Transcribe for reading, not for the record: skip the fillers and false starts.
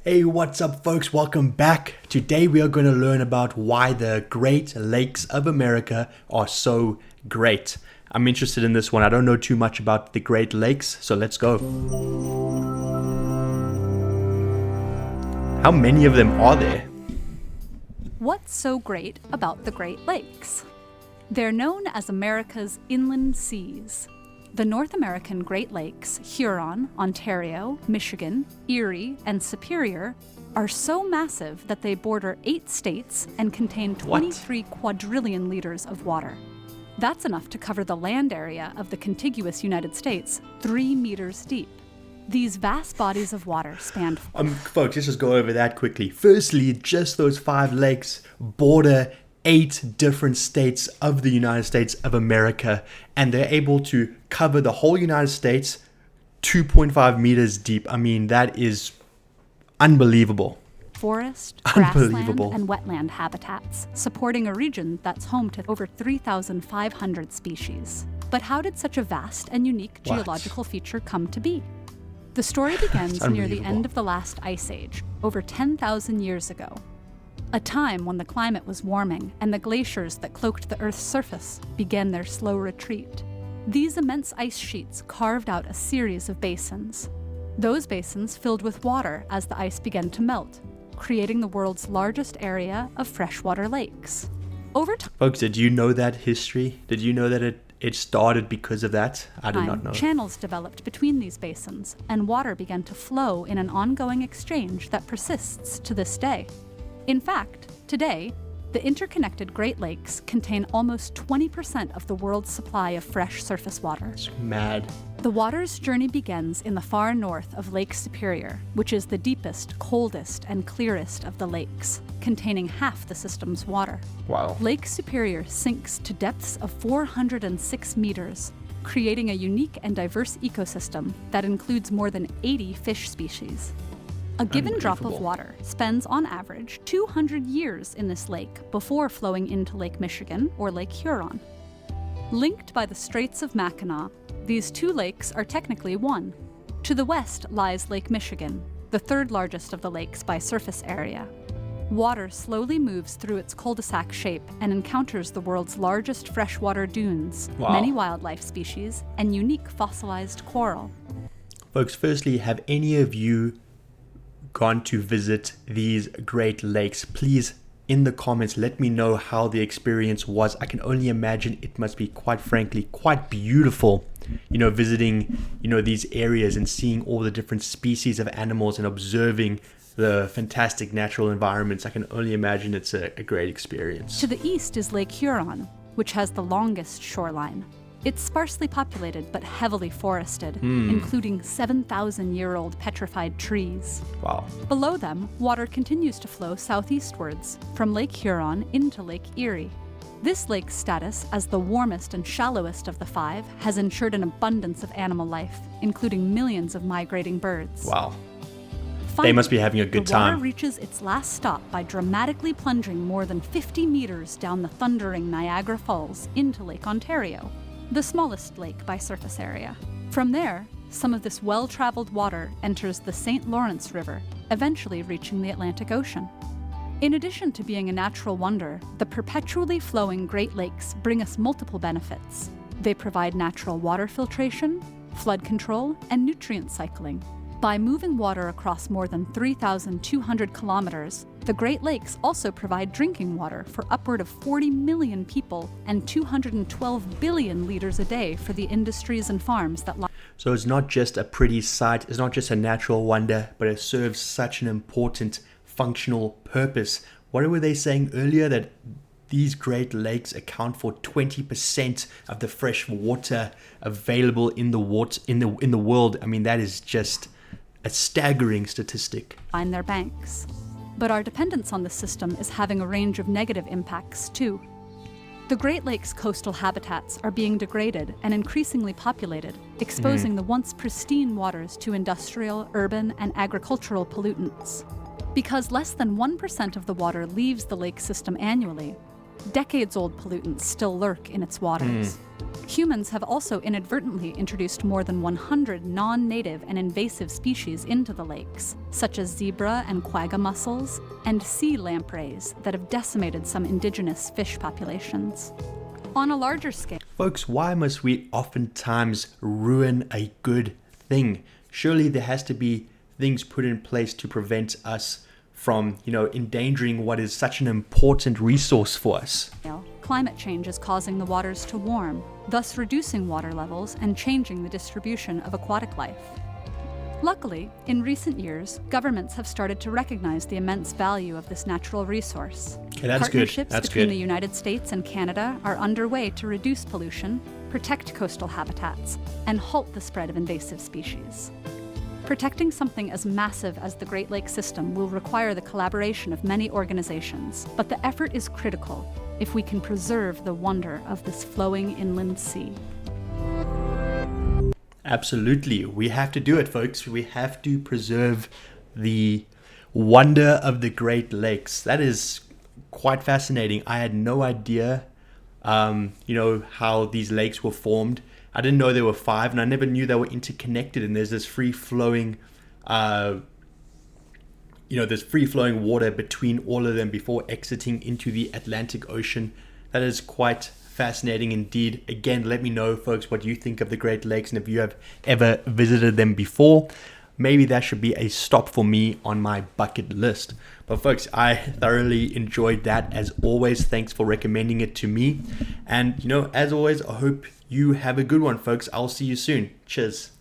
Hey, what's up, folks? Welcome back. Today we are going to learn about why the Great Lakes of America are so great. I'm interested in this one. I don't know too much about the Great Lakes, so let's go. How many of them are there? What's so great about the Great Lakes? They're known as America's inland seas. The North American Great Lakes, Huron, Ontario, Michigan, Erie, and Superior, are so massive that they border 8 states and contain 23 quadrillion liters of water. That's enough to cover the land area of the contiguous United States 3 meters deep. These vast bodies of water span... Folks, let's just go over that quickly. Firstly, just those 5 lakes border 8 different states of the United States of America, and they're able to cover the whole United States 2.5 meters deep. I mean, that is unbelievable. Forest, grassland, and wetland habitats, supporting a region that's home to over 3,500 species. But how did such a vast and unique geological feature come to be? The story begins near the end of the last ice age, over 10,000 years ago. A time when the climate was warming and the glaciers that cloaked the Earth's surface began their slow retreat. These immense ice sheets carved out a series of basins. Those basins filled with water as the ice began to melt, creating the world's largest area of freshwater lakes. Over time, folks, did you know that history? Did you know that it started because of that? I did not know. Channels developed between these basins, and water began to flow in an ongoing exchange that persists to this day. In fact, today, the interconnected Great Lakes contain almost 20% of the world's supply of fresh surface water. It's mad. The water's journey begins in the far north of Lake Superior, which is the deepest, coldest, and clearest of the lakes, containing half the system's water. Wow. Lake Superior sinks to depths of 406 meters, creating a unique and diverse ecosystem that includes more than 80 fish species. A given drop of water spends, on average, 200 years in this lake before flowing into Lake Michigan or Lake Huron. Linked by the Straits of Mackinac, these 2 lakes are technically one. To the west lies Lake Michigan, the 3rd largest of the lakes by surface area. Water slowly moves through its cul-de-sac shape and encounters the world's largest freshwater dunes, many wildlife species, and unique fossilized coral. Folks, firstly, have any of you gone to visit these Great Lakes? Please, in the comments, let me know how the experience was. I can only imagine it must be, quite frankly, quite beautiful, visiting, these areas and seeing all the different species of animals and observing the fantastic natural environments. I can only imagine it's a great experience. To the east is Lake Huron, which has the longest shoreline. It's sparsely populated but heavily forested, including 7,000-year-old petrified trees. Wow. Below them, water continues to flow southeastwards, from Lake Huron into Lake Erie. This lake's status as the warmest and shallowest of the 5 has ensured an abundance of animal life, including millions of migrating birds. Wow. Finally, they must be having a good time. The water reaches its last stop by dramatically plunging more than 50 meters down the thundering Niagara Falls into Lake Ontario, the smallest lake by surface area. From there, some of this well-traveled water enters the St. Lawrence River, eventually reaching the Atlantic Ocean. In addition to being a natural wonder, the perpetually flowing Great Lakes bring us multiple benefits. They provide natural water filtration, flood control, and nutrient cycling. By moving water across more than 3,200 kilometers, the Great Lakes also provide drinking water for upward of 40 million people and 212 billion liters a day for the industries and farms that lie. So it's not just a pretty sight, it's not just a natural wonder, but it serves such an important functional purpose. What were they saying earlier? That these Great Lakes account for 20% of the fresh water available in the world. I mean, that is just a staggering statistic. ...line their banks. But our dependence on the system is having a range of negative impacts too. The Great Lakes coastal habitats are being degraded and increasingly populated, exposing the once pristine waters to industrial, urban, and agricultural pollutants. Because less than 1% of the water leaves the lake system annually, Decades-old pollutants still lurk in its waters. Humans have also inadvertently introduced more than 100 non-native and invasive species into the lakes, such as zebra and quagga mussels, and sea lampreys that have decimated some indigenous fish populations. On a larger scale, Folks, why must we oftentimes ruin a good thing? Surely there has to be things put in place to prevent us from, endangering what is such an important resource for us. climate change is causing the waters to warm, thus reducing water levels and changing the distribution of aquatic life. Luckily, in recent years, governments have started to recognize the immense value of this natural resource. Okay, that's good. Partnerships That's between good. the United States and Canada are underway to reduce pollution, protect coastal habitats, and halt the spread of invasive species. Protecting something as massive as the Great Lakes system will require the collaboration of many organizations, but the effort is critical if we can preserve the wonder of this flowing inland sea. Absolutely. We have to do it, folks. We have to preserve the wonder of the Great Lakes. That is quite fascinating. I had no idea, how these lakes were formed. I didn't know there were 5, and I never knew they were interconnected. And there's this free-flowing, there's free-flowing water between all of them before exiting into the Atlantic Ocean. That is quite fascinating indeed. Again, let me know, folks, what you think of the Great Lakes, and if you have ever visited them before. Maybe that should be a stop for me on my bucket list. But folks, I thoroughly enjoyed that as always. Thanks for recommending it to me. And as always, I hope you have a good one, folks. I'll see you soon. Cheers.